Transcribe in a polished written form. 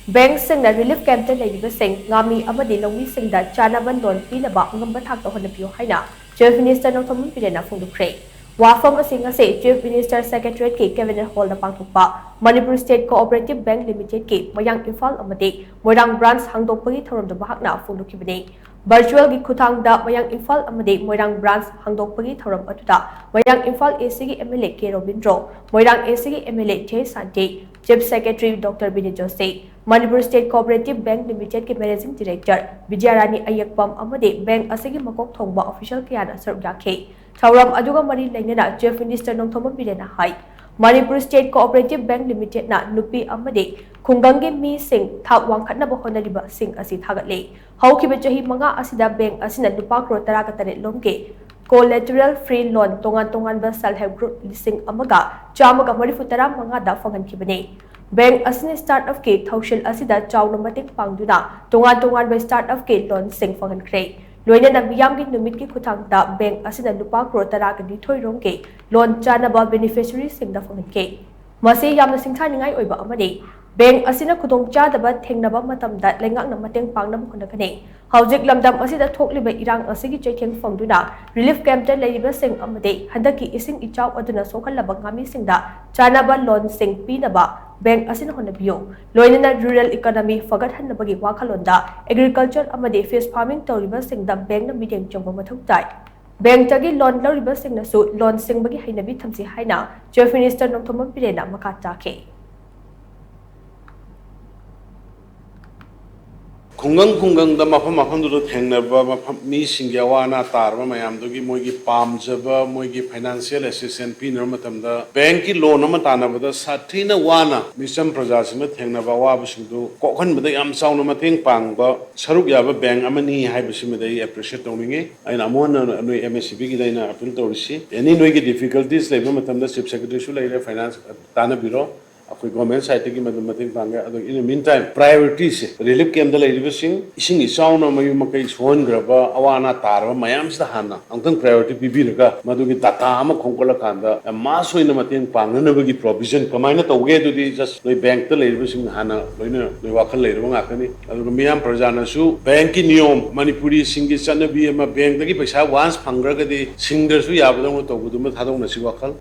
Bank Singna relief camp ta Leiriba Sing, Ngamee AMADI Loumee Singda CHANABA loan Pinaba Angamba Thak Hotnabiyu HAINA, Chief Minister NONGTHOMBAM BIREN PHONGDOKKHRE. Wafam asing ase Chief Minister Secretariat ki Cabinet Hall na pangthokpa Manipuri State Cooperative Bank Limited ki Mayang Imphal amadi Moirang branch hangdokpagi thoramda bahakna phongdokkibani. Virtual gi khutangda Mayang Imphal amadi Moirang branch hangdokpagi thoram atuda Mayang Imphal AC gi MLA K Robindro, Moirang AC gi MLA J Santi, Chief Secretary Dr. Binit Jose, Manipuri State Cooperative Bank Limited ki Managing Director Vidyarani Ayakpam amadi Bank asigi makok thongba official kayana saruk yakhe. Thauram aduga mari lainana Chief Minister NONGTHOMBAM BIREN hai Manipuri State Cooperative Bank Limited na nupi amadi khunggangi mi sing thak wangkhatnaba honariba sing asi thagatle haukiba chahi manga asida bank asina lupa crore 13 lomge collateral free loan tongan ba self help group lising amaga chamaga marifutara manga da fangankibane bank asina startup ke thaushil asida chawna mating pangduna tongan ba startup ke loan sing fangankre Loina na miyam ki numit ki khutangta bank asina lupa crore 13 thoirongke loan chanaba beneficiary singda fanganke masi yamna singthaningai oiba amadi bank asina khudong chadaba thengnaba matamda lengakna mateng pangnam khonakane haujik lamdam asida thokliba irang asigi chaitheng phangduna relief camp ta leiriba sing amade handaki ising ichaw aduna sokhalaba ngami singda chanaba loan sing pinaba bank asina Hotnabiyu loina rural economy fagat hanabagi wakhalonda agriculture amade fish farming tawriba singda bank na mideng chongba mathau tai bank tagi loan lawriba singna su loan singbagi hainabi thamsi haina Chief Minister NONGTHOMBAM BIREN na makata ke Khunggang da mafam du thengnaba mafam mi singya wana tarba mayam dogi moigi pamjaba moigi financial assistance pinor matamda bank ki loan ama tanaba da sathina wana misam praja sima thengnaba wa basingdu kokhan bada yam sauna matheng pangba saruk yaba bank amani hai basima dai appreciate tawninge aina amon noi MSCB gi daina appeal tawrisi any noi gi difficulties leba matamda chief secretary su leire finance tana biro Akoi government side ki madam mating panga ado in the meantime priorities relief camp da leiriba ising isauna mayu makai son graba awana tarba mayam sta hana angtang priority bibiraga madugi data ama khongkola kanda ma soina mating panga nabagi provision kamaina tawge dudi just noi bank da leiriba hana loina noi wakhal leiriba ngakani ado miyam prajana su bank ki niyom manipuri singi chanabi ama bank da gi paisa once phangra ga di singder su yabadong tawbudu ma thadong na si wakhal